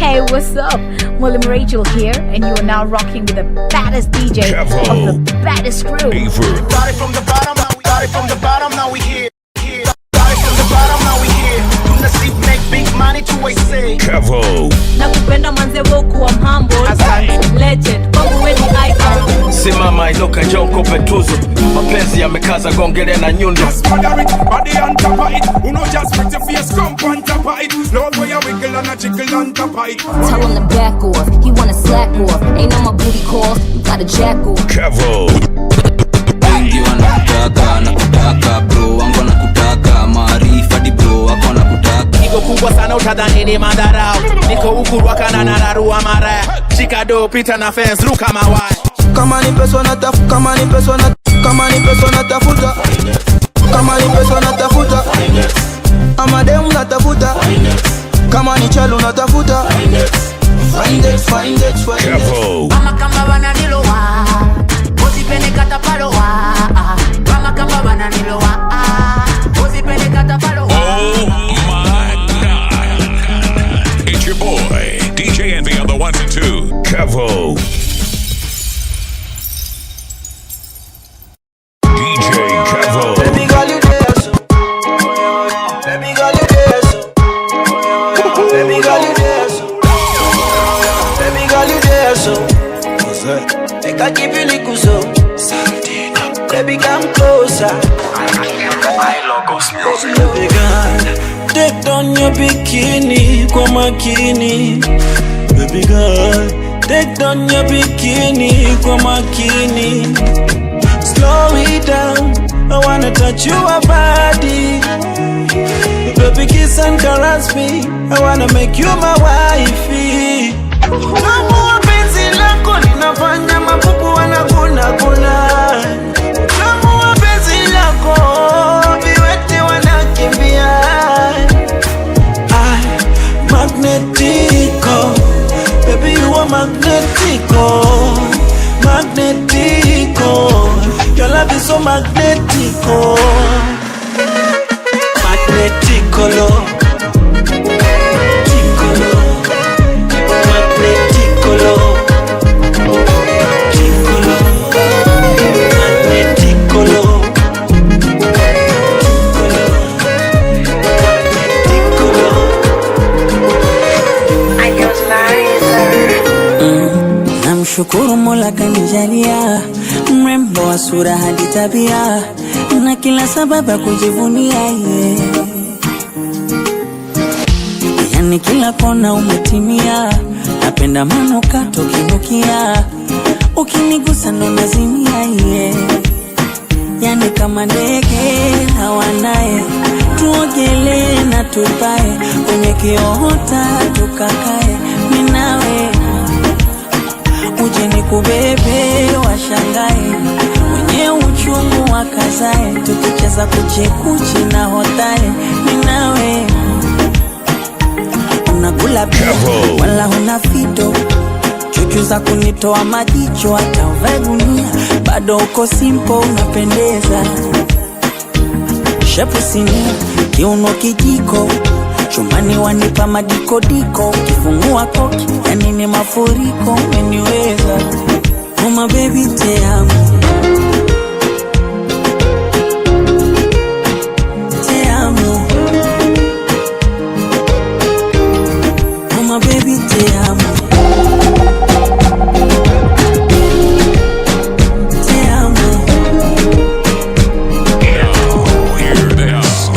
Hey, what's up? William Rachel here, and you are now rocking with the baddest DJ Kevo. of the baddest crew. Started from the bottom, now we started from the bottom, now we here. Started from the bottom, now we here. Let's see, make big money to say. Kevo. Nakupenda manze woku wa humble. Legend, kwangu we ni icon. Simama inuka njoo nikupe tuzo. Mapenzi yamekaza gongele na nyundo. Body on top of it. Who know just put your face come on top of it. No way you wiggle and a jiggle on top of it. Tell him to back off, he wanna slack off. Ain't no more booty calls, you gotta jack off. Kevo. Wengi wanakutaka, nakutaka bro, wangu wanakutaka, maarifa di bro, wako wanakutaka. Niko kubwa sana utadhani ni madarau. Niko ukuru wakana na nararua mara. Shikado pita na fence luka mawai. Kama ni pesa natafuta, kama ni pesa natafuta, kama ni pesa natafuta, ama demu natafuta, kama ni chalo natafuta. Find it. Kevo. Mama kamba bananilo wa, ozi pene kata palo wa. Mama kamba bananilo wa, ozi pene kata palo wa. Oh my God. It's your boy, DJ Envy on the 1s and 2. Kevo. DJ Kevo. Baby girl you there so, baby girl you there so, baby girl you there so, baby girl you there so. Make I give you little so, baby come closer. Baby girl, take down your bikini kwa makini. Baby girl, take down your bikini kwa makini. Slow it down, I wanna touch your body. Baby kiss and caress me, I wanna make you my wifey. Kama penzi lako linafanya mapupu wanaguna. Kama penzi lako viwete wanakimbia. Magnetico, baby you are magnetico. Your love is so magnetico. Magneticolo. Ticolo. Magneticolo. Ticolo. Magneticolo. Namshukuru Mola kanijalia mrembo wa sura hadi tabia na kila sababu ya kujivunia yeye. Yani kila kona umetimia, napenda manukato kinukia, ukinigusa ndo nazimia yeye. Yani kama ndege hawanaye, tuogelee na tupae kwenye kiota tukakae mimi nawe. Uje nikubebe washangae, mwenye uchungu wakazae, tukicheza kuchekuchi na hotae mimi nawe. Unakula pia wala huna fito, chuchu za kunitoa majicho, hata uvae gunia bado uko simple unapendeza. Shepu sinia, kiuno kijiko, chumbani wanipa madikodiko, kifungua koki yani ni mafuriko umeniweza. Oh my baby te amo, te amo. Oh my baby te amo, te amo. Hear this.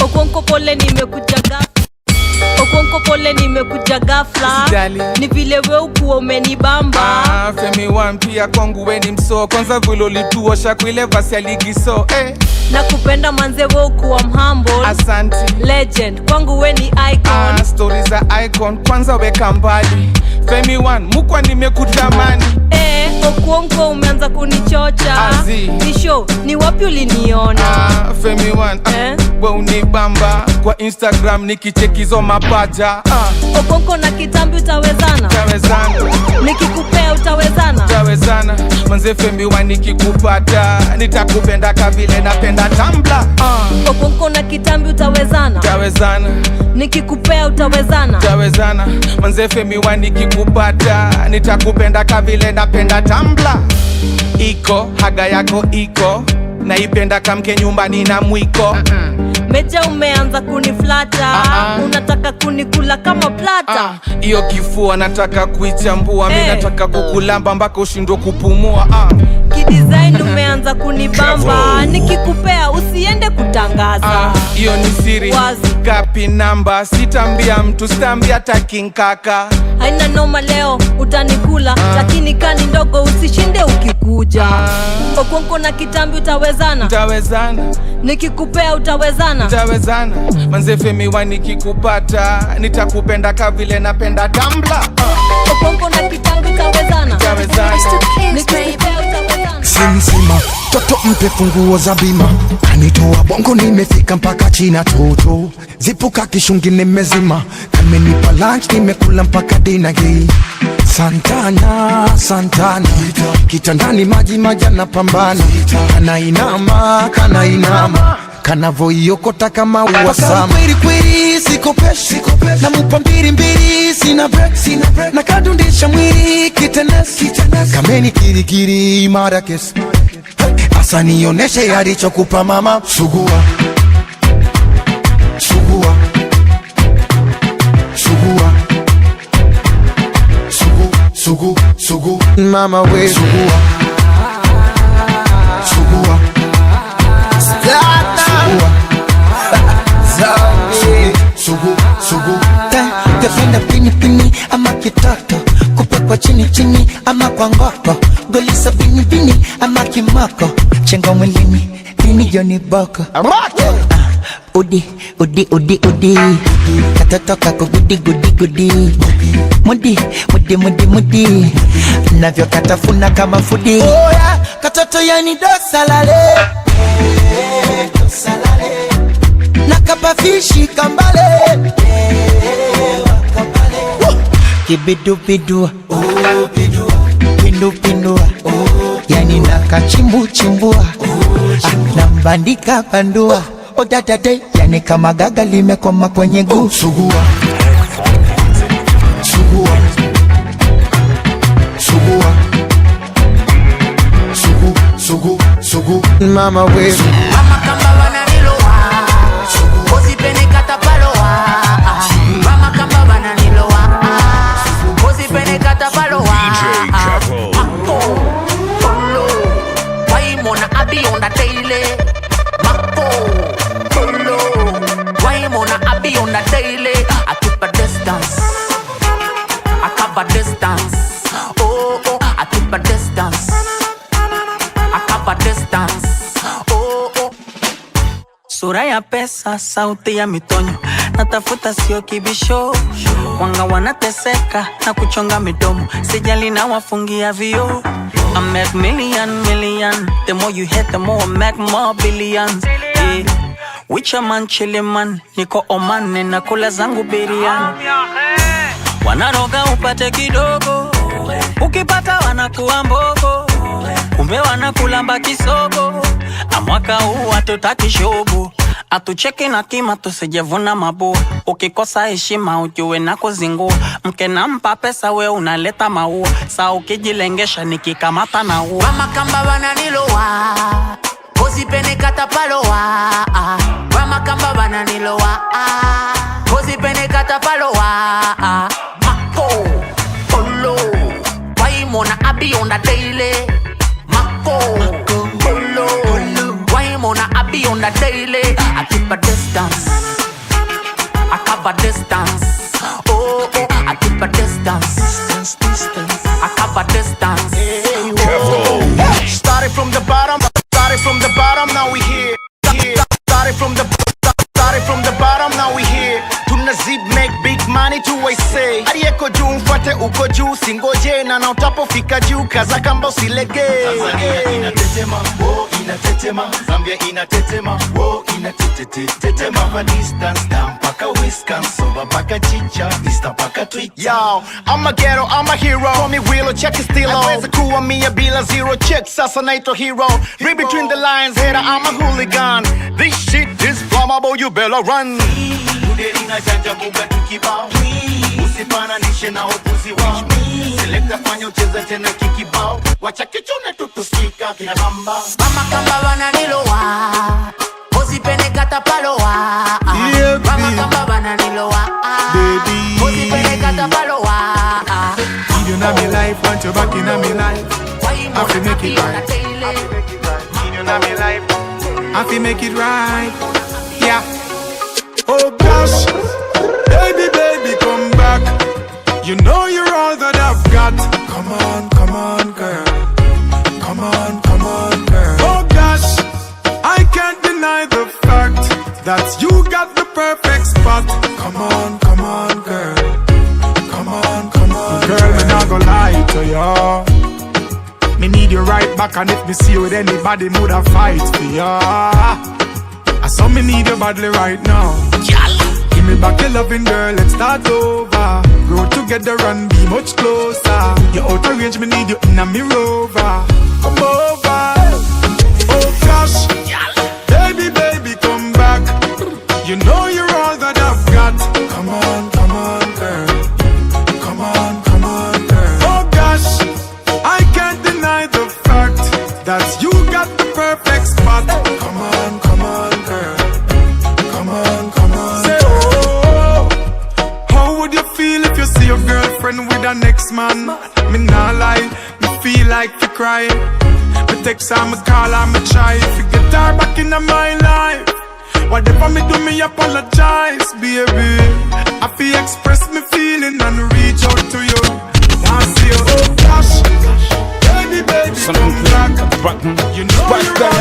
Okonko pole nimekuja ghafla. Okonko pole nimekuja ghafla. Ni vile wewe ukuwa umenibamba. Femi one pia kwangu we ni mso. Kwanza vile ulituosha kuile vasi ya ligi so Nakupenda manze wewe ukuwa humble. Asante. Legend, kwangu we ni icon. Stories za icon, kwanza weka mbali. Femi one, mukwa nimekutamani. Okonko umeanza kunichocha. Ni show, ni wapi uliniona? Femi one, we unibamba. Kwa Instagram nikichekizo mapaja. Okonko na kitambi utawezana? Tawezana. Nikikupe nikikupea utawezana? Utawezana. Manze Femi wa nikikupata nitakupenda kavile napenda Tumblr. Okonko na kitambi utawezana? Utawezana. Nikikupea utawezana? Utawezana. Manze Femi wa nikikupata nitakupenda kavile napenda Tumblr. Iko haga yako iko naipenda kamke nyumbani na mwiko. Meja umeanza kuniflata. Unataka kunikula kama plata. Iyo kifua nataka kuichambua. Mimi nataka kukulamba mpaka ushindwe kupumua. Kidesign umeanza kunibamba. Nikikupea usiende kutangaza. Iyo ni siri Kapi namba. Sitambia mtu sitambia takinkaka. Haina noma leo utanikula. Lakini kani ndogo usishinde ukikuja. Okonko na kitambi utawezana? Utawezana. Nikikupea utawezana? Utawezana. Manze Femi wa nikikupata nitakupenda kavile napenda Tumblr. Okonko na kitambi utawezana? Utawezana. Nikikupea utawezana? Simsima toto mpe funguo za bima. Kanitoa bongo nimefika mpaka China toto. Zipuka kishungi nimezima. Kamenipa lunch nimekula mpaka dinner hii. Santana, Santana kitandani maji majana pambana. Kana inama kanavoiokota kama uwasama. Kweli kweli sikopeshi na mupa mbili sina break na kadundisha mwili kitenesi kameni kirikiri mara kesi. Asa nioneshe alichokupa mama. Sugua Sugua Sugua Sugu Sugu mama we Sugua Sugua Sugu Kefenda pini ama kitoto. Kupekwa chini ama kwa ngoko. Golisa bini ama kimoko. Chengo mwilini nini Johnny Boko. Udi katoto kako gudi Mudi navyo katafuna kama fudi. Katoto yani dosalale nakapafishi kambale. Kibidu Pindu yani nakachimbuchimbua. Nambandika bandua. Odadade yani kama gaga limekoma kwenye guu. Sugua Sugu mama we Mama kamba bananiloa. Kozi pene katapaloa. Mama kamba bananiloa. Kozi pene katapaloa. DJ Kevo. Mako Polo Why mona abi on the daily. Mako Polo Why mona abi on the daily. I keep a distance. I cover distance. Oh I keep a distance. Distance. Oh. Sura ya pesa, sauti ya mitonyo. Natafuta sio kibisho. Wanga wanateseka na kuchonga midomo. Sijali na wafungia vio. I make million. The more you hit, the more I make more billions. Yeah. Wicha man chili man. Niko Oman na kula zangu biriani. Wanaroga upate kidogo. Ukipata wanakuwa mbogo. Kumbe wanakulamba kisogo. Amwaka huu hatutaki shobo. Atucheki na kima tusijevuna mabua. Ukikosa heshima ujue na kuzingua. Mke nampa pesa we unaleta maua. Saa ukijilengesha nikikamata na ua. Mama kamba bananiloa. Kozi pene katapaloa. Mama kamba bananiloa. Kozi pene katapaloa. Mako Polo Why mona abi on the daily. Mako Polo Why mona abi on the daily. I keep a distance. I cover distance. Oh I keep a distance. I cover distance. Started from the bottom, now we here. Started from the bottom, now we here. Tuna zip make big money to I say. Aliyeko juu mfuate uko juu, singoje na utapofika juu kaza kamba usilege. Tanzania inatetema, oh inatetema. Zambia inatetema, oh inatetema. For distance down paka Wisconsin, paka chicha, vista paka tweet. Yo, I'm a ghetto, I'm a hero. Call me Willow, check it still. Always a crew on me, a bila zero check. Sasa naito hero. Read between the lines, hater, I'm a hooligan. This shit is flammable, you better run. Uderina janja buga tukibao. Usifananishe na upuzi wao. Selecta fanya ucheza tena kikibao. Wacha kichune tutusikika kina bamba. Mama kamba wananilowa, usipende kata palowa. Mama kamba wananilowa, usipende kata palowa. You know me life, want you back in me life. I feel make it right. You know me life, I feel make it right. Yeah. Oh gosh, baby, baby, come back. You know you're all that I've got. Come on, girl. Come on, girl. Oh gosh, I can't deny the fact that you got the perfect spot. Come on, girl. Come on, girl, me not gonna lie to ya. Me need you right back, and if me see you with anybody, woulda fight for ya. I saw me need you badly right now. Give me back your loving, girl, let's start over. Grow together and be much closer. You're out of range, me need you in a me rover. Come over. Oh gosh, baby, baby, come back. You know you're all that I've got. Come on, girl. Come on, girl. Oh gosh, I can't deny the fact that you got the perfect spot. Come on, girl. Come on. Say, oh, how would you feel if you see your girlfriend with the next man? Me nah lie, me feel like to cry. Me text her, me call her, me try to get her back in my life. Whatever me do, me apologize, baby. I feel express me feeling and reach out to you. Now see you, oh gosh, baby, come back. You know you're all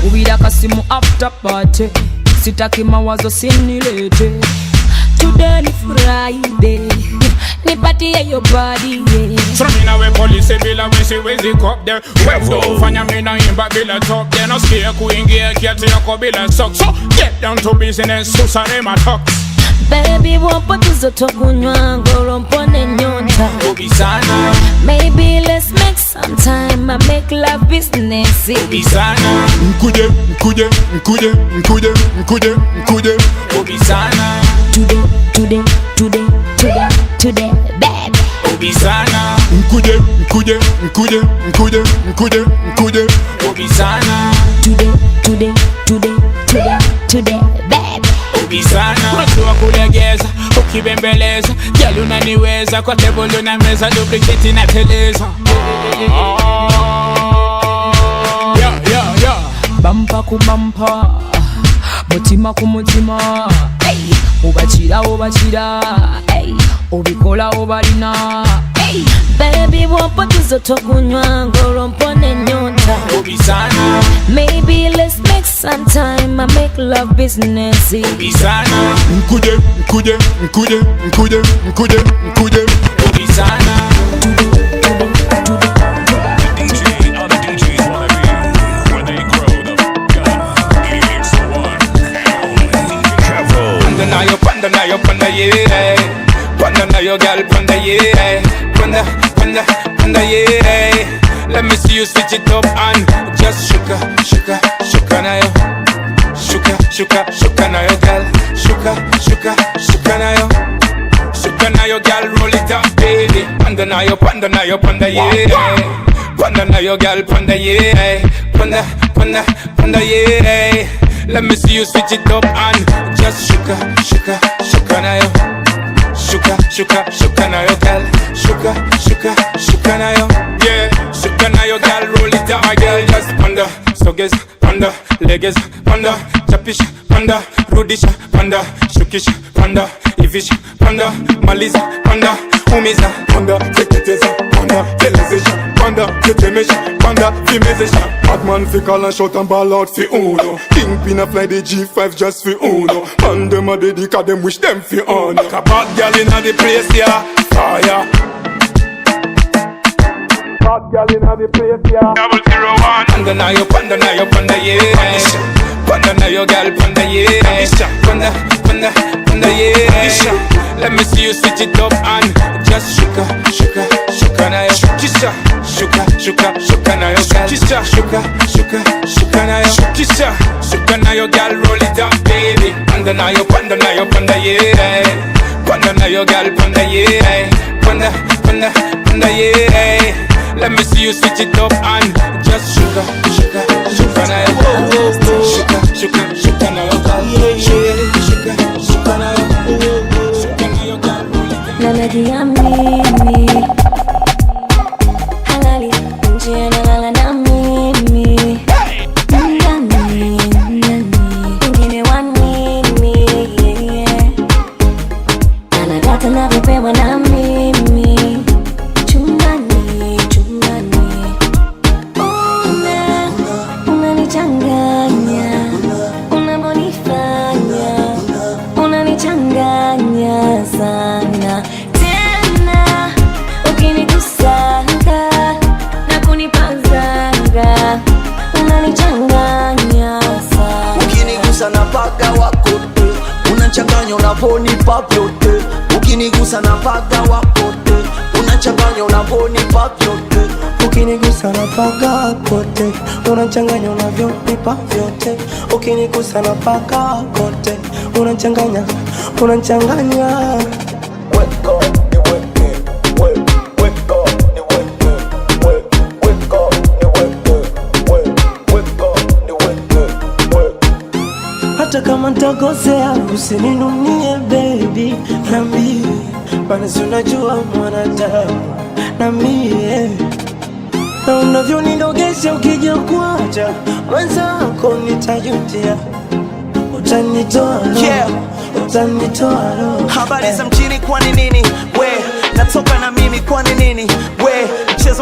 Uwida kasimu after party. Sitaki mawazo sinilete. Today ni Friday. Nipatie your body, yeah. So me na we police bila wisi wezi cop there. Webdo fanya me na imba bila top there. No scare kuingia kiati yako bila socks. So get down to business, susare ma talks. Baby wapo tuzoto kunywa ngoro mpone nyonta. Ubi sana. Maybe let's make some time. I make love business. Ubi sana. Mkuje. Ubi sana. Today, baby. Ubi sana. Mkuje. Ubi sana. Today, baby. Ubi sana. Unajua kulegeza, ukibembeleza. Jali unaniweza, kwa table na meza. Duplicate na teleza. Yeah. Bumper ku bumper, mutima ku mutima. Hey, ubachira, hey, ubikola obalina. Hey, baby wapo tuzoto kunywa ngoro mpone nyonta. Ubi sana. Maybe let's make some time. I make love business. Ubi sana. Mkuje. Ubi sana. Panda, yeah. Panda na yo girl, panda, yeah. Panda, yeah. Let me see you switch it up and just shuka na yo. Shuka na yo girl. Shuka na yo. Shuka na yo girl, roll it up, baby. Panda na yo, yeah. Panda na yo girl, panda, yeah. Panda, yeah. Let me see you switch it up and just shuka na yo. Shuka na yo girl. Shuka na yo. Yeah, shuka na yo girl, roll it down, my girl. Just panda, stoges, panda, legs, panda, chapish, panda, rudish, panda, shukish, panda. If ivisha panda maliza panda umiza panda teketeza panda telezesha panda tetemesha panda vimezesha Batman fi call and shout and ball out fi uno Kingpin a fly the G5 just fi uno Man dem a dedica dem wish dem fi honor Like a bad girl inna the place yeah fire Bad girl inna the place yeah 001 Panda na yo panda yeah Panda na yo girl panda yeah Panda yeah Let me see you switch it up and just shuka na yo shukisha shuka na yo girl shuka na yo shukisha shuka na yo girl roll it up baby panda na yo panda yeah panda na yo girl panda yeah panda yeah let me see you switch it up and just shuka na yo shuka na yo girl shuka na yo Najiamini halali nje nalala na mimi ndani ingine wanini anadata na kupewa na mimi chumbani unanichanganya unabonifanya unanichanganya sana na paga wakote unachanganya unavonipa vyote ukinigusa na paga wakote unachanganya unavonipa vyote ukinigusa na paga wakote unachanganya unavyonipa vyote ukinigusa na paga wakote unachanganya hata kama ntakosea usininunie baby nambie bana si unajua mwanadamu na mie na unavyonidogesha ukija kuacha mwenzako nitajutia utanitoa roho habari za mjini kwani nini we natoka na mimi kwani nini we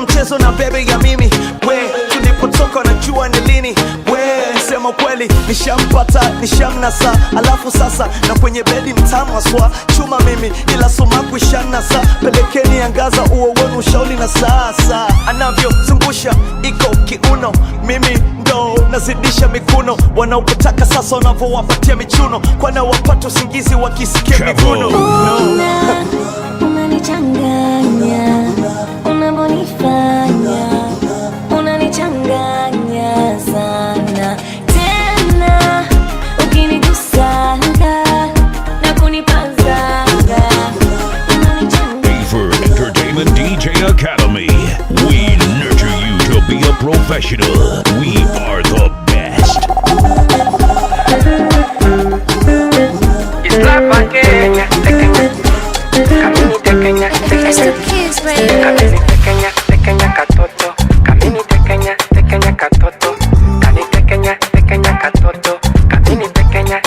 mchezo na bebe ya mimi we tulipotoka najua ni lini we sema kweli nishampata nishamnasa alafu sasa na kwenye bedi mtamu aswa chuma mimi ila sumaku ishanasa pelekeni angaza uo wenu ushauli na sasa anavyozungusha iko kiuno mimi ndo nazidisha mikuno wanaopotaka sasa wanavyowapatia michuno kwana wapata usingizi wakisikia miguno unanichanganya unabonifanya unanichanganya sana tena ukinigusanga na kunipazanga Hayford Entertainment DJ Academy. We nurture you to be a professional. We are the best. It's like my Kenya, Kamini tekenya, tekenya katoto. Kamini tekenya katoto. Kani tekenya katoto. Kamini tekenya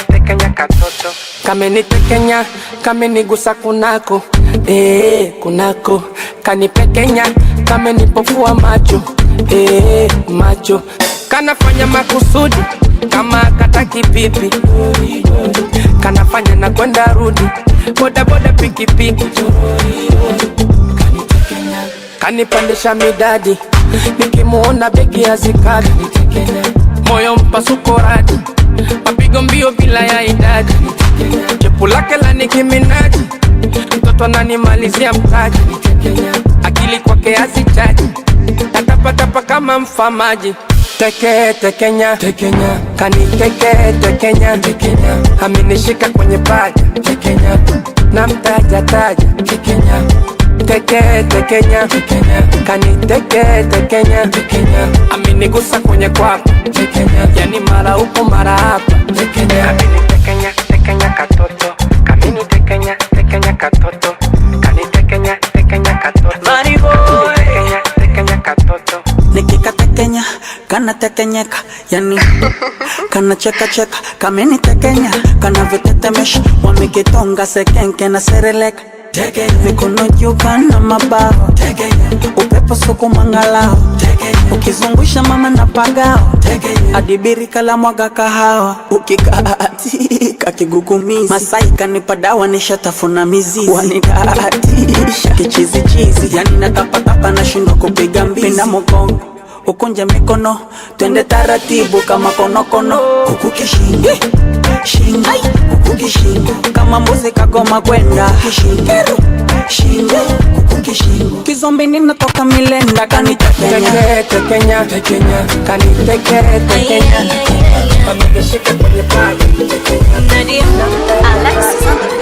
katoto. Kamini tekenya, kamini gusa kunako. Kunako. Kani pekenya, kamini pofua macho. Macho. Kanafanya makusudi kama kataki pipi. Kanafanya na kwenda rudi boda pikipiki. Kanipandisha midadi nikimuona begi ya zikadi. Moyo mpasuko radi mapigo mbio bila ya idadi. Chepu lake la Nicki Minaj mtoto ananimalizia mtaji. Akili kwake hazichaji tatapatapa kama mfamaji. Tekenya kani tekenya aminishika kwenye paja tekenya na mtaja tekenya kani tekenya aminigusa kwenye kwako yani mara upo mara hapa tekenya katoto kamini tekenya katoto kani tekenya katoto Money boy tekenya katoto nikikatekenya kana kana tekenyeka, yani kana cheka cheka, kameni tekenya, kana vitetemesha, wamekitonga sekenke na sereleka. Mikono juu kana mabawa, upepo suku mangalao, ukizungusha mama na pagao, adibiri kala mwaga kahawa, ukikatika kigugumizi, Masai kanipa dawa nishatafuna mizizi, wanidatisha kichizi chizi, yani natapatapa na shindo kupiga mbizi, pinda mgongo ukunje mikono, twende taratibu kama konokono, huku kishingo shingo, huku kishingo kama mbuzi kagoma kwenda kishingo, shingo huku kishingo, kizombi ninatoka milenda kanitekenya tekenya tekenya kanitekenya amekeshika kwenye pale Nadia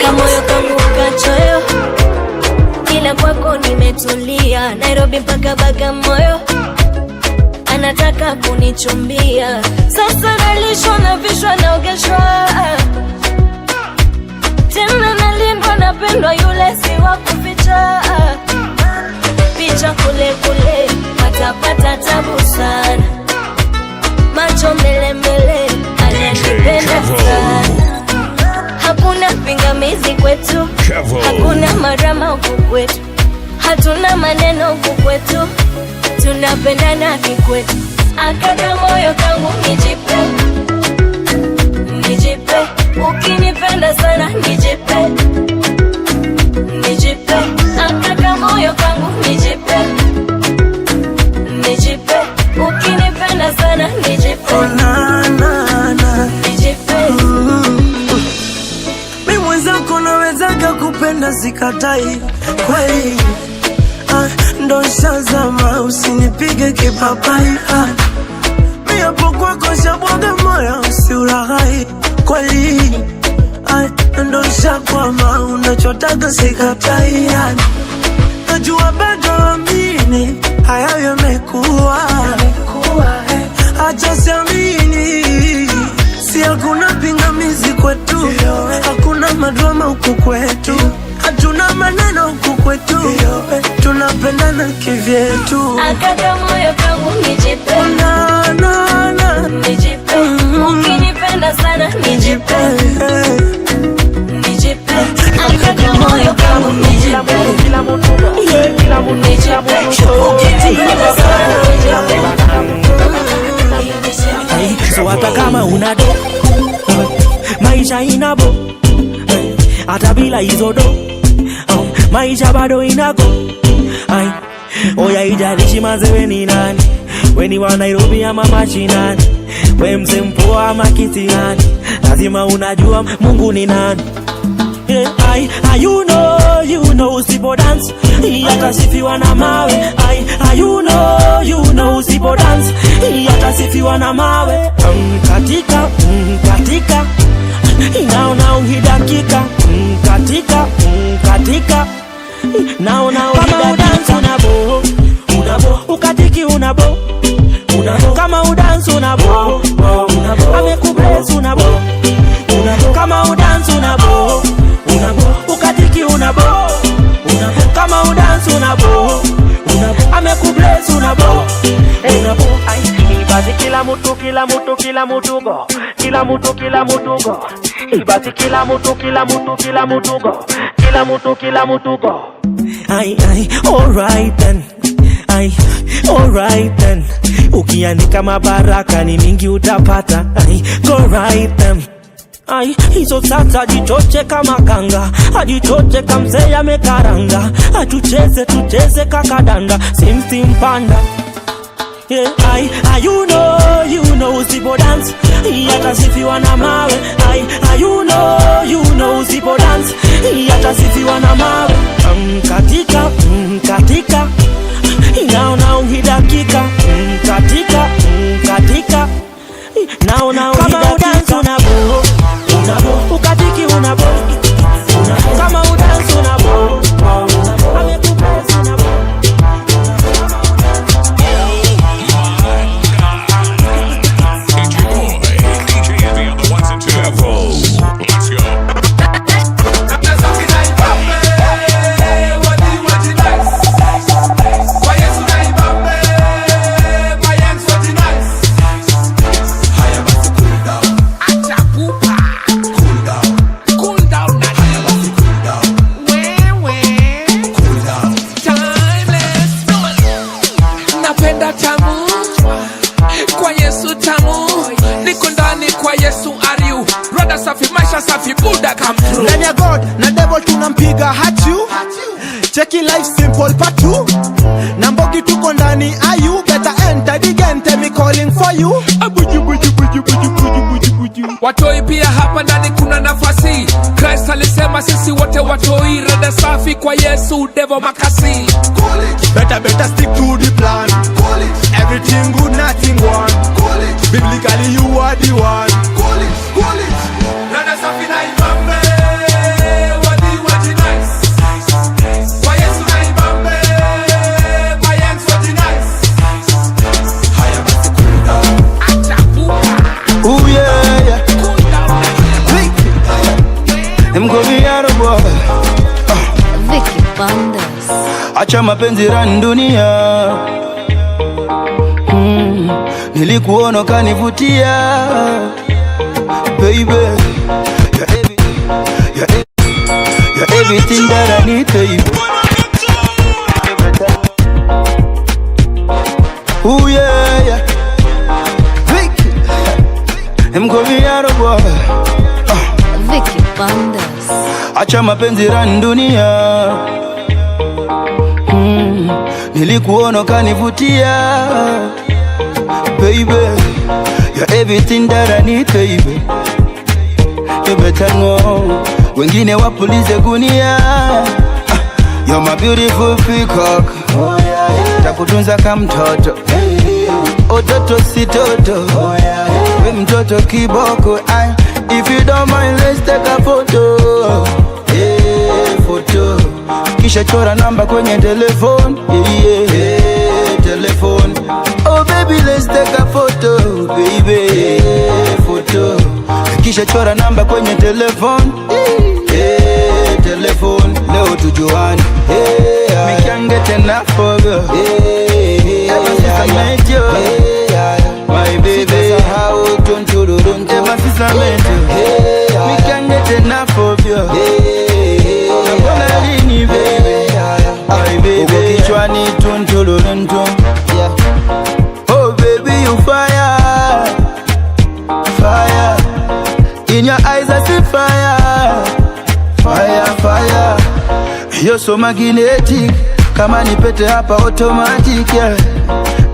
kamoyo kangu kachoyo, ila kwako nimetulia. Nairobi mpaka Bagamoyo anataka kunichumbia, sasa nalishwa na vishwa naogeshwa, tena nalindwa napendwa, yule si wa kuficha. Picha kule kule watapata tabu sana, macho mbele mbele ananipenda sana. Hakuna pingamizi kwetu, hakuna marama huku kwetu, hatuna maneno huku kwetu, tunapendana kikwetu. Akaka moyo kangu nijipe, nijipe, ukinipenda sana nijipe, nijipe. Akaka moyo kangu nijipe, nijipe, ukinipenda sana nijipe, nijipe. Mimi mwenzako nawezaka kupenda sikatai kweli, ndo shazama usinipige kipapai, mimi hapo kwako shabwaga moyo usiulaghai kweli, ndo shakwama unachotaka sikatai, najua bado amini haya yamekuwa, acha siamini, si hakuna pingamizi kwetu, hakuna madrama huku kwetu, hatuna maneno huku kwetu, tunapendana kivyetu. Akaka moyo kangu nijipe, nijipe, ukinipenda sana nijipe, nijipe. Akaka moyo kangu nijipe, nijipe, ukinipenda sana nijipe. So hata kama unado maisha inabo, hata bila hizo do maisha bado inago. Oya ijalishi manze we ni nani, we ni wa Nairobi ama mashinani, we mse mpoa ama kitiani, lazima unajua Mungu ni nani. You know usipo dance yatasifiwa na mawe. You know usipo dance yatasifiwa na mawe. Katika naona uhidakika, katika naona uhidakika, unabo ukatiki unabo kama udansi unabo amekubless unabo kama udansi unabo ukatiki unabo kama udansi unabo amekubless unabo. Ibati kila mutu go, kila mutu go. Ibati kila mutu go. Alright then. Ukiandika mabaraka ni mingi utapata. Go right then. Hizo sasa jichoche kama kanga, ajichoche kamzee amekaranga, tucheze kakadanda, sim panda. You know usipo dance yatasifiwa na mawe. You know usipo dance yatasifiwa na mawe. Katika naona uhidakika, katika naona uhidakika, unabo ukatiki unabo kama udansi unabo amekubless unabo. Nice. Yesu are you. Brother safi maisha safi Buddha come through. Ndani ya God na devil tunampiga hachu. Cheki life simple part 2. Na mbogi tuko ndani ayu. Better enter the game, tell me calling for you. Abuju buju buju buju buju buju buju. Watoi pia hapa ndani kuna nafasi. Christ alisema sisi wote watoi. Rada safi kwa Yesu devil makasi. Better stick to the plan. Everything good, nothing wrong. Biblically you are the one. Rada safi na ibambe. Wadi wadi nice. Kwa Yesu na ibambe. Kwa Yesu wadi nice. Haya basi kuda. Ooh yeah, yeah. Them call me out of boy. Vicky Bandas. Acha mapenzi ran dunia. Nilikuona kanivutia. Baby, you're everything that I need, baby. Ooh yeah, yeah. Vicky, them call me out of boy. Vicky Bandas. Acha mapenzi ran dunia. Nilikuona kanivutia. Baby, you're everything that I need, baby. You better know. Wengine wapulize gunia. You're my beautiful peacock. Oh yeah, yeah. Takutunza kama mtoto. Ototo si toto. Oh yeah, yeah. We mtoto kiboko. If you don't mind, let's take a photo. Yeah, photo. Kisha chora namba kwenye telephone. Yeah, yeah, telephone. Oh baby, let's take a photo. Baby, yeah, photo. Kisha chora namba kwenye telephone. Yeah, telephone. Leo tujuane. Yeah, me can't get enough of you. Yeah, ever since I met you. My baby, how don't you do? Ever since I met you. Me can't get enough of you. I'm gonna leave you, baby. My baby, kichwani tuntuluntum. Oh baby, you fire, fire. In your eyes I see fire, fire, fire. You're so magnetic. Kama ni pete hapa automatic, yeah.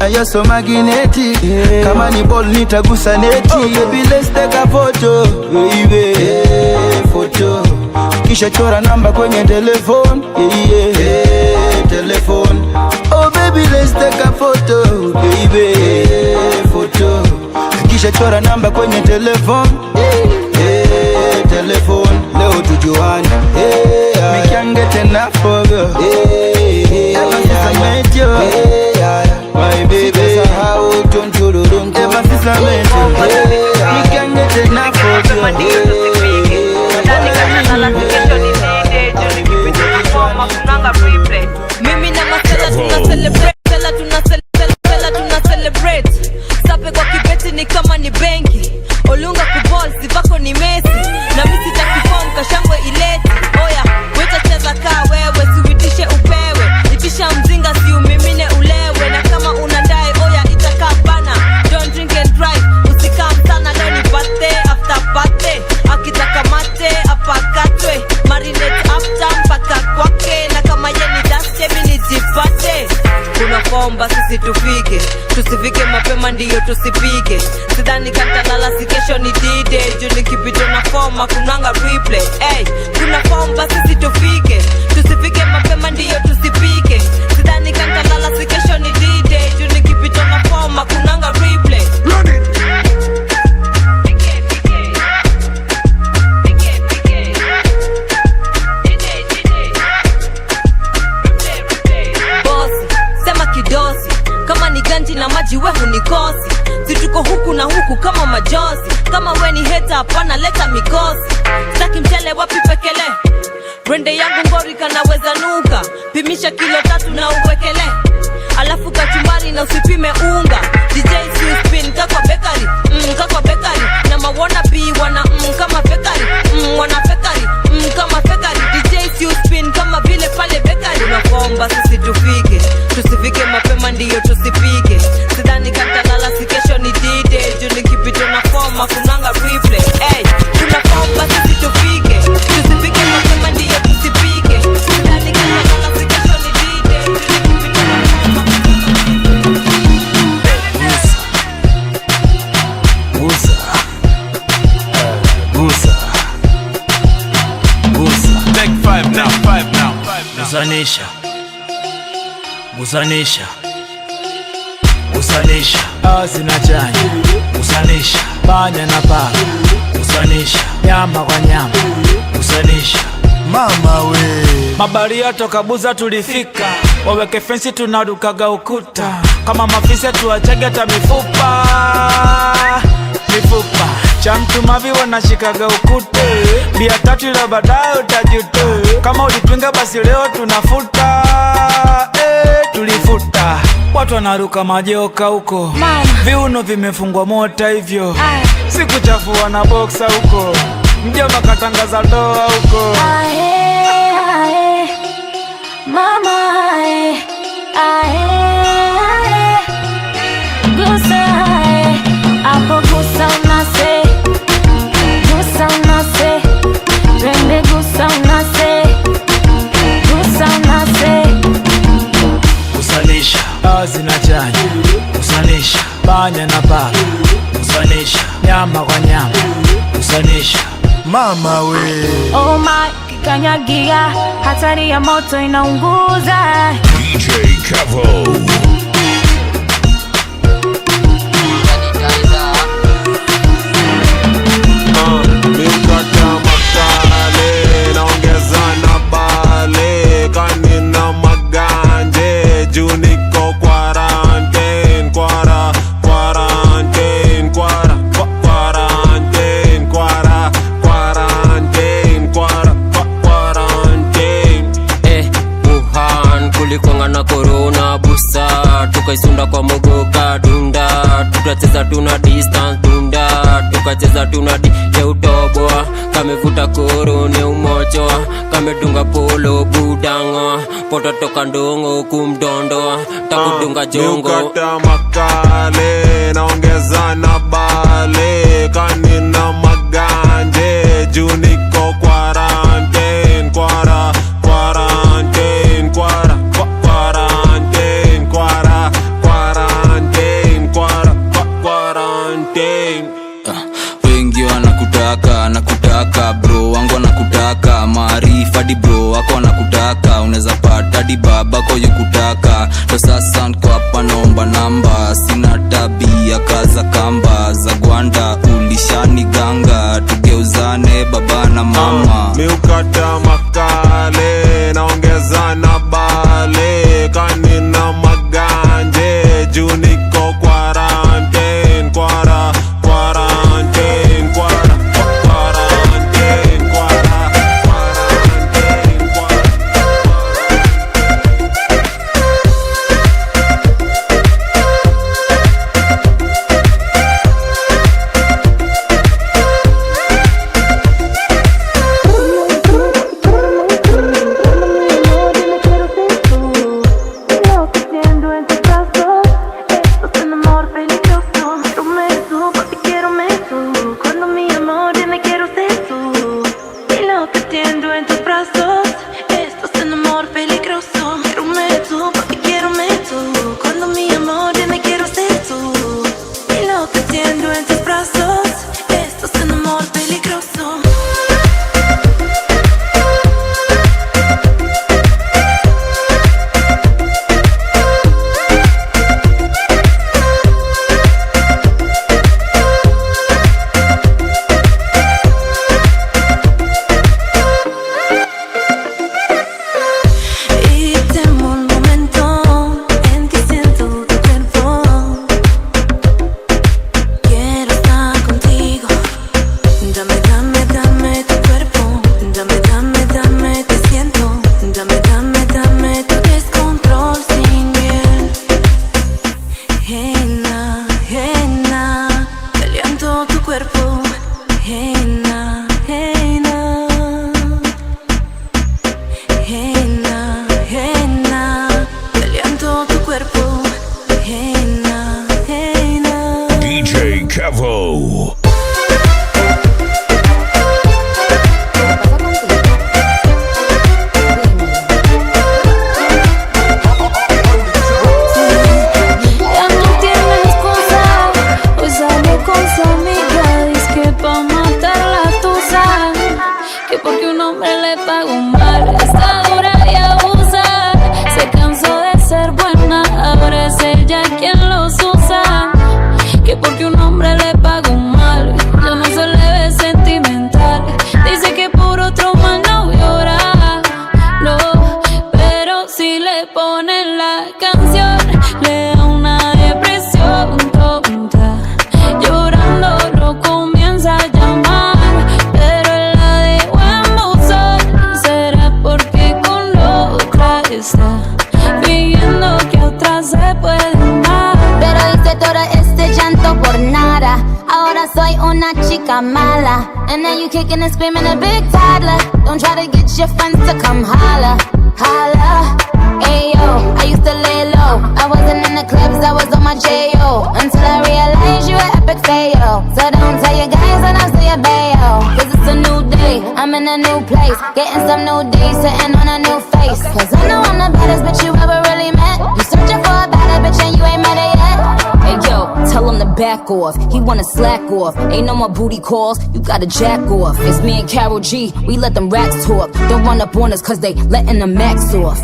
You're so magnetic, yeah. Kama ni ball nitagusa neti. Oh baby, let's take a photo, baby, yeah, photo. Kisha chora namba kwenye telephone, yeah, yeah, telephone. Oh baby, let's take a photo, baby, yeah, photo. Kisha chora namba kwenye telephone, yeah, telephone. Leo tujuane, yeah. Me can't get enough of you. Ever since I met you, my baby, how don't you do? Ever since I met you, me can't get enough of you. Mimi na masela tuna celebrate. Sape kwa kibeti ni kama ni benki. Olunga kuball sivako ni Messi. Na mimi sitakifom kashangwe ileti. Oya, weta cheza kaa wewe, siwitishe upewe. Itisha mzinga si umimine ulewe. Na kama unadai oya itakaa bana. Don't drink and drive, usikam sana leo ni birthday after birthday. Akitaka mate apakatwe, marinate after mpaka kwake. Na kama yeni daste mini jipate. Kuna komba sisi tufike, tusifike mapema ndiyo tusipike. Sidhani katalala si kesho ni D-Day. Juu nikipito na forma kunanga replay. Hey, kuna komba sisi tufike, tusifike mapema ndiyo tusipike. Sidhani katalala si kesho ni D-Day. Juu nikipito na forma kunanga replay. Run it. Ganji na maji we hunikosi. Situko huku na huku kama majozi. Kama we ni heta hapana leta mikosi. Saki mchele wapi pekele. Rende yangu ngori kanaweza nuka. Pimisha kilo 3 na uwekele. Alafu kachumbari na usipime unga. DJ spin kakwa bakery, kakwa bakery. Na mawana bi wana kama bakery, wana bakery, kama bakery. DJ spin kama vile pale bakery. Unakomba sisi tufike, tusifike mapema ndiyo tusipike. Sidhani katalala si kesho ni D-Day. Juu nikipito na forma kunanga replay. Gusa. Take 5 now. Gusanisha. Zinachanya. Gusanisha. Panya na paka. Gusanisha. Nyama kwa nyama. Gusanisha. Mama we Mabaria toka Buza tulifika. Waweke fensi tunarukaga ukuta. Kama mafisi tuachage hata mifupa. Cha mtu mavi wanashikaga ukute. Bia tatu ila baadaye utajute. Kama ulipinga basi leo tunafuta. Tulifuta. Watu wanaruka majoka huko. Viuno vimefungwa mota hivyo. Siku chafua na boxa huko. Mjomba katangaza doa huko. Mama Gusa hapo gusa unase. Gusa unase. Twende gusa unase. Gusa unase. Gusanisha. Zinachanya. Gusanisha. Panya na paka. Gusanisha. Nyama kwa nyama. Gusanisha. Mama we Oh my, kikanyagia. Hatari ya moto inaunguza. DJ Kevo. Mikata makale naongeza na bale kanina maganje juu niko quarantine Wuhan kulikwanga na corona busa tukaisunda kwa mogoka dunda tukacheza tuna distance dunda tukacheza tuna leutoboa kamevuta korone umochoa kamedunga polo budanga poto toka ndongo kumdondoa takudunga jongo Mikata makale naongeza na bale kanina maganje juu niko quarantine Wengi wanakutaka bro wangu wanakutaka maarifa di bro wako wanakutaka unaweza pata di babako yukutaka ndo sasa niko hapa naomba namba sina tabia kaza kamba za gwanda ulishani ganga tugeuzane baba na mama Mikata makale naongeza na bale kanina maganje juu niko quarantine DJ Kevo. pago mal. Está dura y abusa. Se cansó de ser buena, ahora es ella quien los usa. Que porque un hombre le paga mal, ya no se le ve sentimental. Dice que por otro mal no llora, no, pero si le ponen la canción, le da una depresión tonta. Llorando lo comienza a llamar, pero él la dejó en buzón. Será porque con otra está viendo que otra se puede amar. Pero hice todo este llanto por nada. Ahora soy una chica mala. And then you kicking and screaming a big toddler. Don't try to get your friends to come holla, holla. Ayo, I used to lay low. I wasn't in the clubs, I was on my J.O. Until I realized you were epic fail. So don't tell your guys when I say a bayo. Cause it's a new day, I'm in a new place. Getting some new days, sitting on a new face. Cause I know I'm the baddest bitch you ever really met. You searching for a better bitch and you ain't met her yet. Hey yo, tell him to back off. He wanna slack off. Ain't no more booty calls, you gotta jack off. It's me and Karol G, we let them rats talk. Don't run up on us cause they letting the max off.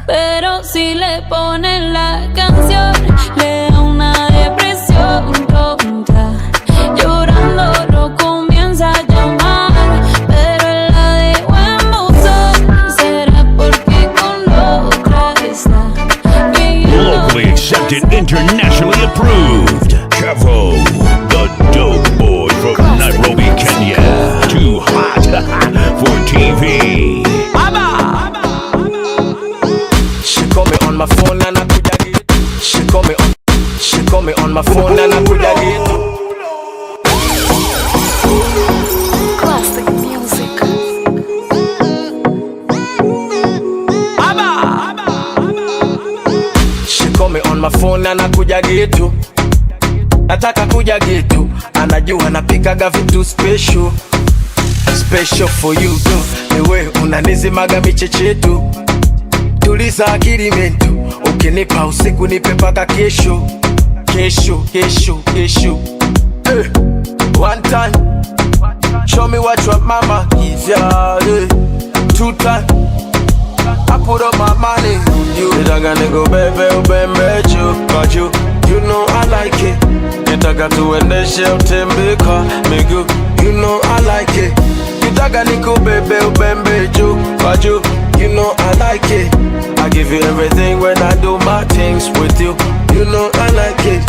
Pero si le ponen la canción, le da una depresión tonta. Llorando lo comienza a llamar, pero él la dejó en buzón. Será porque con otra está viendo. Locally accepted, internationally approved. Kevo, the dope boy from Nairobi, Kenya. Too hot for TV. She call me on my phone and I could get. She call me on my phone and I could get. Classic music. She call me on my phone and I could get you. Nataka kuja gitu, anajua napikaga vitu special. Special for you too. Ewe unanizimaga michechetu. Tuliza akili mentu, ukinipa usiku nipe paka kesho. Kesho. Hey, one time, show me what your mama gives ya. Hey, 2 times, I put up my money on you. Nitaka niko bebe ubembe got you know I like it. Nitaka tuendeshe utembe kwa miguu, you know I like it. Nitaka niko bebe ubembe got you know I like it. I give you everything when I do my things with you, you know I like it.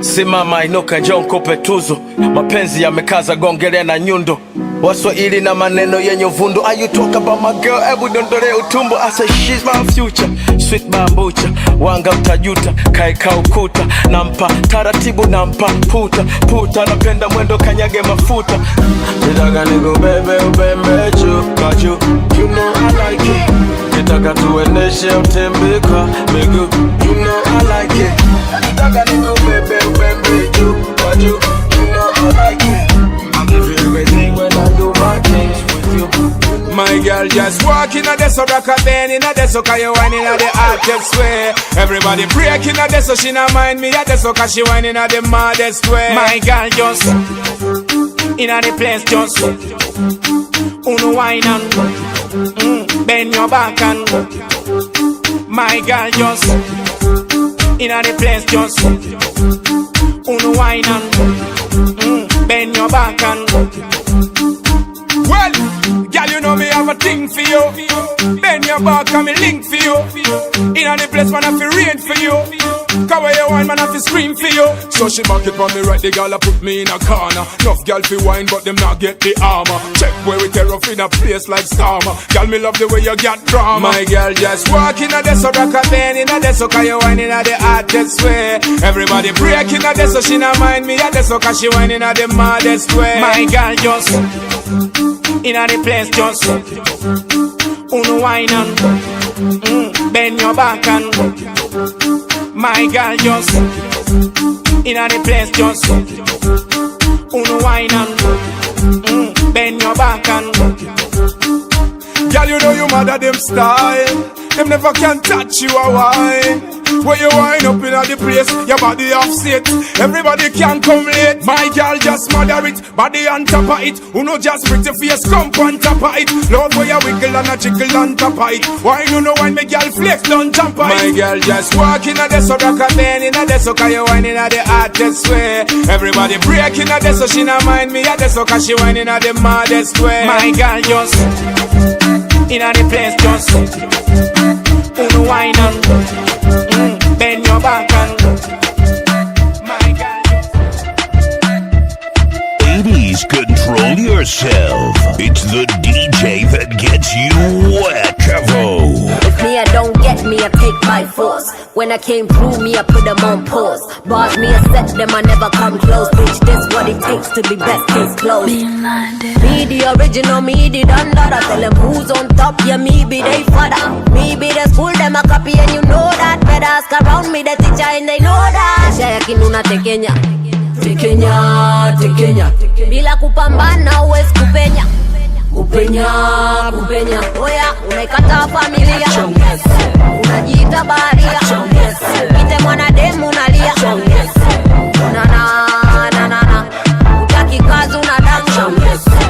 Simama inuka njoo nikupe tuzo. Mapenzi yamekaza gongele na nyundo. Waswahili na maneno yenye uvundo. Are you talk about my girl? Ebu dondole utumbo. I say she's my future, sweet bambucha. Wanga utajuta, kaika ukuta. Nampa taratibu, nampa puta. Napenda mwendo kanyage mafuta. Nitaka niko bebe ubembe got you, you know I like it. Nitaka tuendeshe utembe kwa miguu, you know I like it. Nitaka niko bebe ubembe got you, you know I like it. I give you everything when I do my things with you. My girl just walk in a deso, rock a bend in a deso, cause you whine in a the artist way. Everybody break in a deso, she not mind me a deso, cause she whine in a the maddest way. My girl just in a the place just uno wine and bend your back and my girl just in a the place just uno wine and bend your back and well, girl, you know me have a thing for you. Bend your your back and me link for you. In the place man I feel rain for you. Cover your wine man I feel scream for you. So she back it for me right, the girl I put me in a corner. Enough girl fi wine but them not get the armor. Check where we tear off in a place like Starmer. Girl me love the way you get drama. My girl just walk in a day so rock a bend in a day so cause you wine in a the hottest way. Everybody break in a day so she not mind me a day so cause she wine in a the maddest way. My girl just in a the place just uno wine and bend your back and my girl just in a the place just uno wine and bend your back and girl you know you mad at them style. Them never can touch you a wine. When you wind up in the place, your body offset. Everybody can come late. My girl just mother it, body on top of it. Who know just pretty face, come on top of it. Love where you wiggle and a jiggle on top of it. Why you know when my girl flex, don't jump on it. My girl just walk in a day so rock a bend in a day so cause you wine in a the hottest way. Everybody break in a day so she not mind me a day so cause she wine in a the maddest way. My girl just in a the place just uno wine and bend your back and my God. Ladies, control yourself. It's the DJ that gets you wet, Kevo. If me I don't get me, I take by force. When I came through me, I put them on pause. Bars me, I set them, I never come close. Bitch, this what it takes to be best case closed. Me the original, me the done that. I tell them who's on top, yeah, me be they father. Me be the school, them a copy and you know that. Better ask around me, the teacher and they know that. Shaya kinuna tekenya, tekenya, tekenya. Bila kupambana uwezi kupenya. Kupenya, kupenya. Oya, unaikata familia. Unajiita baharia. Ite mwana demu unalia. Na na na na na. Utaki kazi unadanga.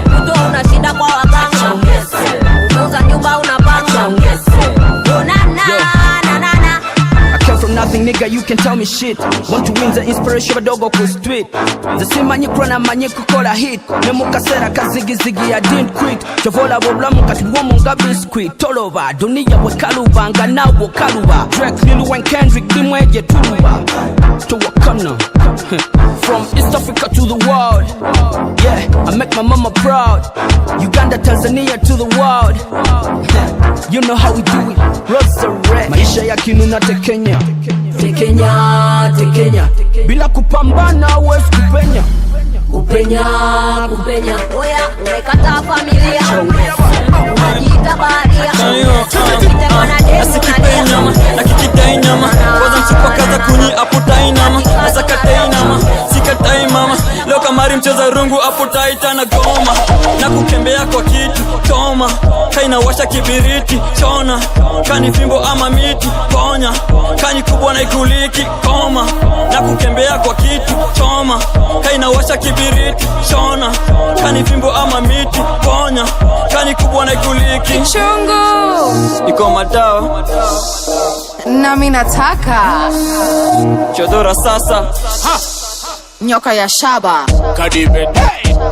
Kuto unashinda kwa waganga. Unauza nyumba unapanga. Na na na na. I came from nothing, nigga, you can tell me shit. Want to win the inspiration badogo ku street. Zisima nyikro na manyiko kola hit. Nemuka sera kazigi zigi ya didn't quit. Chovola woblamu katiwomu nga biscuit. Tolova, dunia wekaluba, ngana wokaluba. Drake, Lil Wayne, Kendrick, dimweje tuluba. To Wakanda. From East Africa to the world. Yeah, I make my mama proud. Uganda, Tanzania to the world. You know how we do it. Rosary. Maisha ya kinuna tekenya. Tekenya, tekenya. Bila kupambana uwezi kupenya. Kupenya, kupenya. Oya, unaikata familia. Unajiita baharia. Ite mwana demu unalia. Nakikidai nyama Waza msupa kaza kunyi aputai nama Nasakatai nama Sikatai mama Leo kamari mcheza rungu aputai tana goma Na kukembea kwa kitu Toma Kaina washa kibiriti Chona Kani fimbo ama miti Ponya Kani kubwa na ikuliki Koma Na kukembea kwa kitu Choma Kaina washa kibiriti Chona Kani fimbo ama miti Ponya Kani kubwa na ikuliki Chungu Iko madawa Nami nataka Chodora sasa ha! Nyoka ya shaba Kadibet,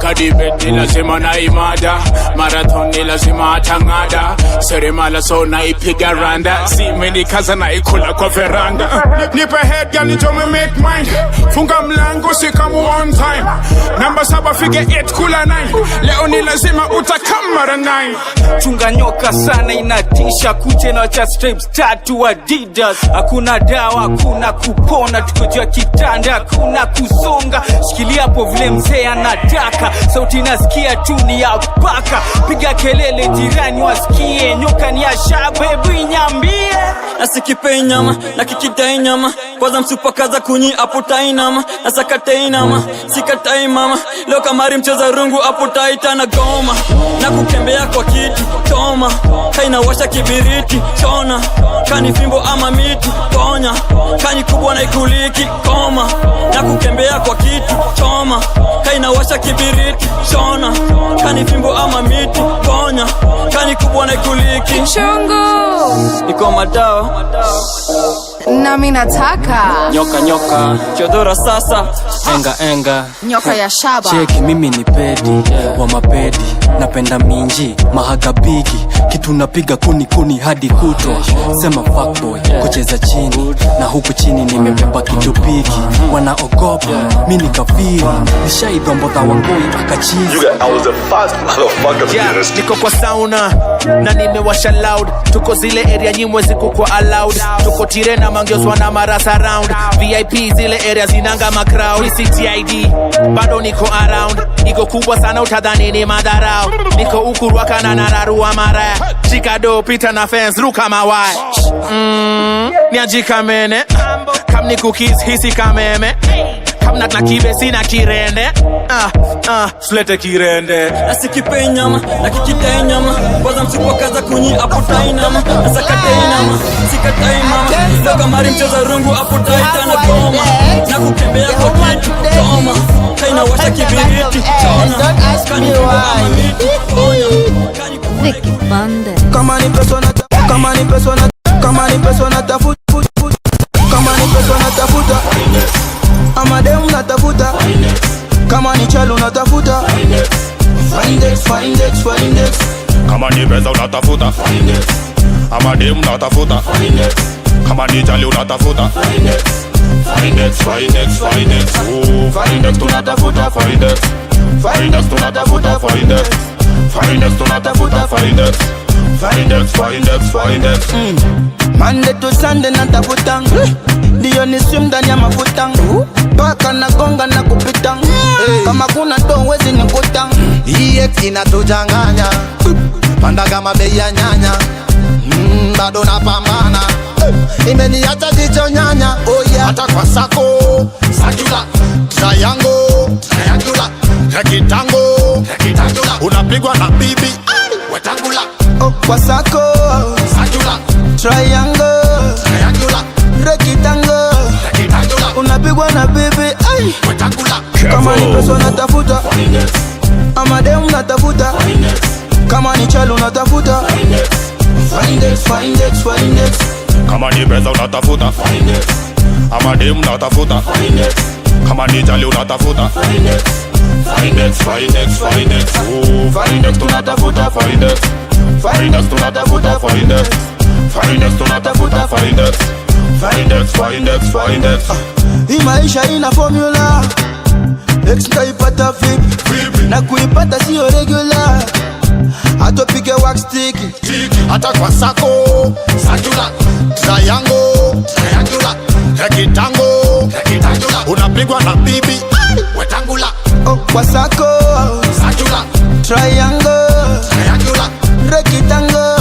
kadibet ni lazima na imada. Marathon ni lazima atangada. Seremala so na ipiga randa. Simeni kaza na ikula kwa veranda. Nipe head girl nito me make mine. Funga mlango sikamu on time. Number 7 figure 8 kula 9. Leo ni lazima utakamara 9. Chunga nyoka sana inatisha. Kuche na wacha stripes tatu Adidas. Hakuna dawa, hakuna kupona. Tukojua kitanda, hakuna kusonga. Shikilia hapo vile mzee anataka. Sauti nasikia tu ni ya paka. Piga kelele jirani wasikie. Nyoka ni ya shaba, hebu inyambie. Nasikipei nyama, nakikidai nyama. Kwanza msupa kaza kunyi aputai nama. Nasakatai nama, sikatai mama. Leo kamari mcheza rungu aputai tana goma. Na kukembea kwa kiti, toma. Kaina washa kibiriti, chona. Kani fimbo ama miti, ponya. Kani kubwa na ikuliki, koma. Na kukembea kwa kiti, choma. Kaina washa kibiriti, chona. Kani fimbo ama miti, ponya. Kani kubwa na ikuliki Chungu Iko madawa nami nataka nyoka nyoka chodora sasa enga enga nyoka ya shaba. Cheki mimi ni pedi wa mapedi, napenda minji mahagabigi, kitu napiga kuni hadi kutwa. Sema fuckboy kucheza chini na huku chini nimebeba kijupiki, wanaogopa mimi kafiri, nishaidomboza wangoi akachizi. I was the first motherfucker. Yeah, niko kwa sauna na nimewasha loud, tuko zile area nyimwe ziko kwa allowed, tuko tire na mangioswa na marasa round, VIP zile area zinanga macrowd, CTID bado niko around, niko kubwa sana utadhani ni madharau, niko ukurwaka na nararua mara, chikado pita na fence ruka mawai, niajika mene kam ni cookies hisi kameme, kam na kibe sina kirende, slete kirende nasikipei nyama na kikitei nyama, kwanza msipo kaza kunyi aputai nama, nasakatai nama sikatai mama, ndo kamari mcheza rungu aputai tana goma, na kukembea kwa kitu toma, kaina washa kibiriti chona, skani kwa mamiti onya Vicky Bande. Kama ni persona tafuta, kama ni persona tafuta, amademu natafuta, kama ni chalo natafuta, Findex. Kama ni pesa unatafuta, amademu natafuta, kama ni chali unatafuta, Findex. Findex tunatafuta, Findex tunatafuta, Findex. Monday to Sunday natafuta, ndio ni swim ndani ya mafuta, paka na gonga na kupita, kama kuna ndo wezi nikuta. EX inatujanganya, panda kama bei ya nyanya, bado napambana, imeniacha jicho nyanya. Oh yeah, hata kwa sako sakula triangle, rectangle, unapigwa na bibi wetangula. Oh kwa sako sakula triangle, rectangle, unapigwa na bibi ai wetangula. Kama ni pesa natafuta, amademu natafuta, kama ni chalo natafuta, Findex. Kama ni pesa unatafuta, amademu natafuta, kama ni chali unatafuta, Findex tunatafuta, Findex tunatafuta, Findex. Hii maisha ina formula, X kaipata vipi, na kuipata sio regular, atopike wax sticky, hata kwa sako sakula triangle, rectangle, unapigwa na bibi wetangula. Oh kwa sako sakula triangle, rectangle,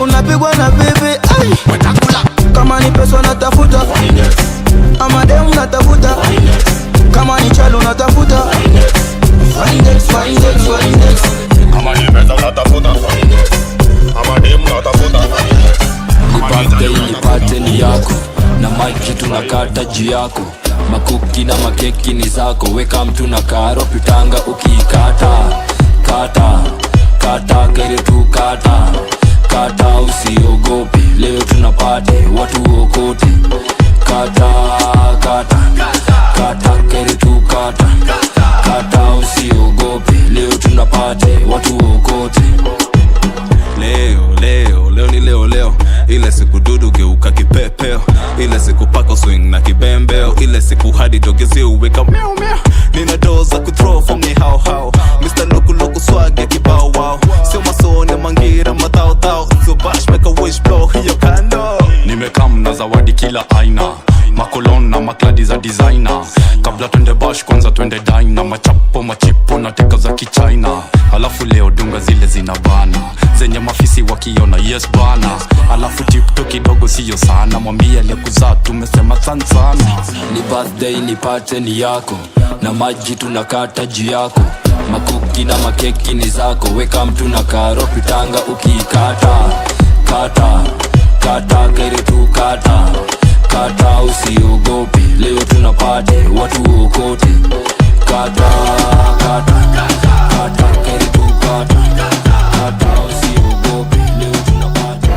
unapigwa na bibi ai wetangula. Kama ni pesa natafuta, amademu natafuta, kama ni chalo natafuta, Findex. Kama ni pesa unatafuta, amademu natafuta, nipate ni yako na maji tunakata juu yako, makuki na makeki ni zako, weka mtu na karo pitanga ukikata kata kere tu kata usiogope, leo tunapate watu okote, kata kere tu kata usiogope, leo tunapate watu okote. Leo ile siku dudu geuka kipepeo, ile siku pako swing na kibembeo, ile siku hadi dogezi uweka meow meow, nina doza kuthrow from ni how Mr. Loku swag ya kibao wow, sio masone mangira madao, so bash make a wish blow hiyo kando. Nimekam na zawadi kila aina, makolon na makladi za designer, kabla twende bash kwanza twende dine, machipo na teka za kichina, alafu leo dunga zile zinabana, zenye mafisi wakiona yes bana, alafu TikTok kidogo siyo sana, mwambie aliyekuzaa tumesema sana. Ni birthday nipate ni yako, na maji tunakata juu yako, makuki na makeki ni zako, weka mtu na karo pitanga ukikata kere tu kata usiogope, leo tunapate watu okote, kata kere tu kata usiogope, leo tunapate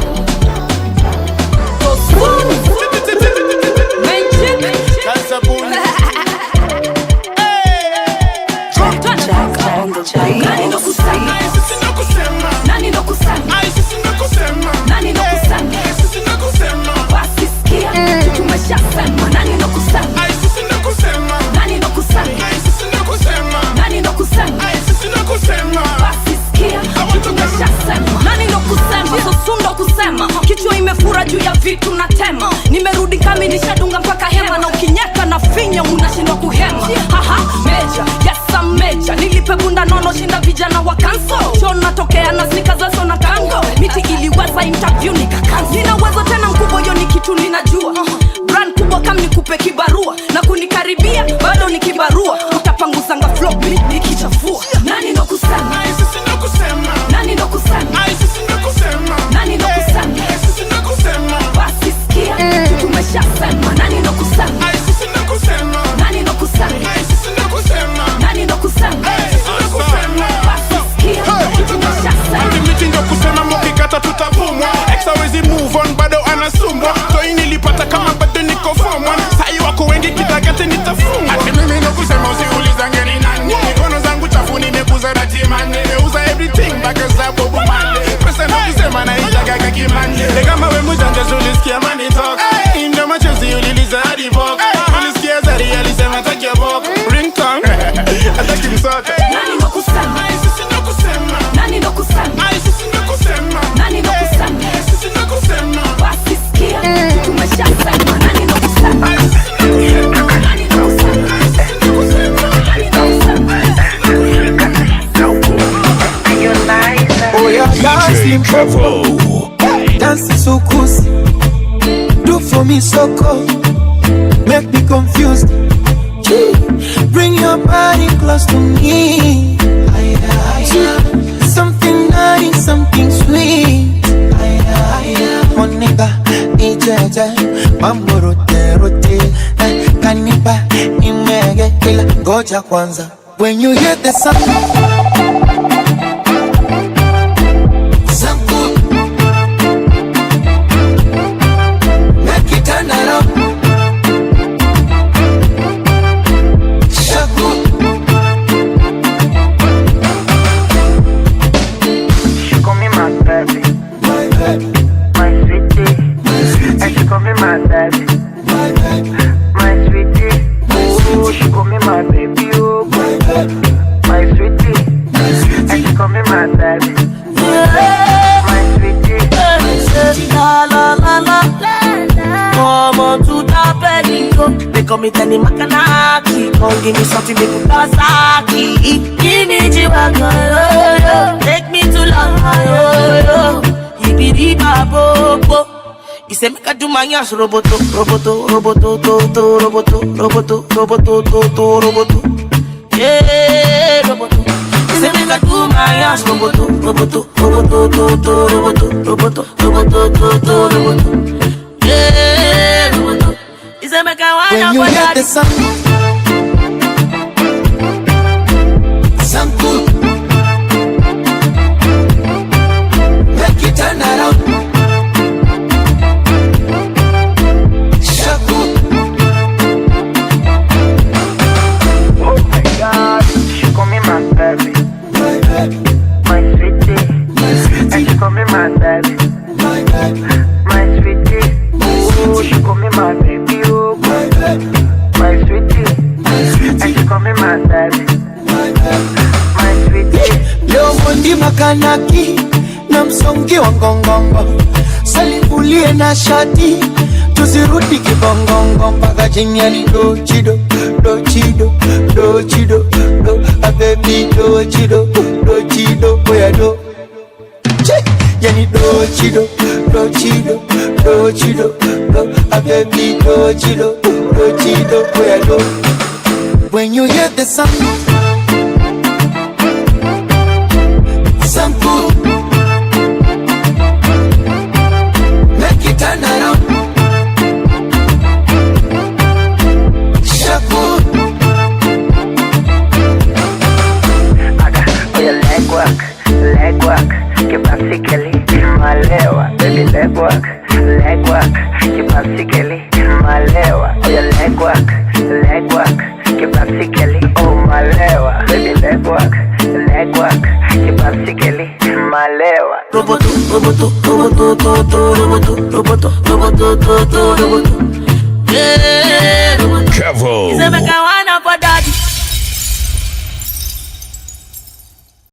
Nimerudi kami nishadunga mpaka hema. Na ukinyaka na finya unashindwa kuhema. Haha, meja, yes I'm meja. Nilipe bunda nono shinda vijana wa kanso. Chon natokea na sneakers leso na tango. Miti iliweza interview nikakanso. Nina uwezo tena mkubwa yo ni kitu ninajua. Brand kubwa kama nikupe kibarua. Na kunikaribia bado ni kibarua. Utapanguzanga flop nikichafua. Nani ndo kusema? Sisi ndo kusema. Nani ndo kusema? Sisi ndo kusema. Nani ndo kusema? Sisi ndo kusema. Basi sikia, tumeshasema. Nani ndo kusema? Sisi ndo kusema. Nani ndo kusema? Sisi ndo kusema. Nani ndo kusema? Sisi ndo kusema. Basi sikia, tumeshasema. Miti ndo kusema mukikata tutavumwa. Ex hawezi move on bado anasumbwa. Toi nilipata kama bado niko form 1. Sai wako wengi kitagate nitafungwa. Ati mimi ndo kusema usiulizange ni nani. Mikono zangu chafu nimekuza ratimani. Nimeuza everything baka za bobu mande. Pesa ndo kusema na itaga kakimande. Kama we mujanja zulisikia money talk. Ndo machozi uliliza hadi vok. Ulisikia zari alisema take your walk. Ringtone, ataki msote. Nani ndo kusema? Sisi ndo kusema. Nani ndo kusema? Sisi ndo kusema. Nani ndo kusema? Sisi ndo kusema. Basi sikia, tumeshasema. Nani ndo kusema? Nani ndo kusema? Oh yeah, dancing Trevo. Dancing so cozy. Do for me so cold. Make me confused. Bring your body close to me. Something nice, something sweet. Monica, ijeje, mambo rote rote. Kanipa, imege, ila goja kwanza. When you hear the sound. Me tell him I can come give me something they could Kawasaki. Give me G-Wagon, take me to London, Yippee-dee-ba-bo-bo. He said make I do my ass roboto, roboto, roboto, to, roboto, roboto, roboto, to, roboto. Yeah, roboto. He said make I do my ass roboto, roboto, roboto, to, roboto, roboto, roboto, to, roboto. Yeah, roboto. When you hear the sound, good, make it turn around. Shaku. Oh my God, she call me my baby, my baby, my sweetie, and she call me my baby, my baby, my sweetie. Oh, she call me my baby. My sweetie, and she call me my baby, my sweetie. Leo mundi makanaki na msongi wa ngongongo, salipulie na shati tuzirudi kibongongo mpaka jinyani do chido, do chido, do chido, do a baby do chido, do chido, boya do. Yani do chido, do chido, do chido, do a baby do chido, do chido, boya do. When you hear the sound, good, make it turn around. Shaku. Oh your leg work, kibasikeli, malewa, baby leg work, kibasikeli, malewa. Oh your leg work, kibasikeli, oh malewa, baby leg work, kibasikeli, malewa. Roboto, roboto, roboto, roboto, roboto, roboto, roboto, roboto.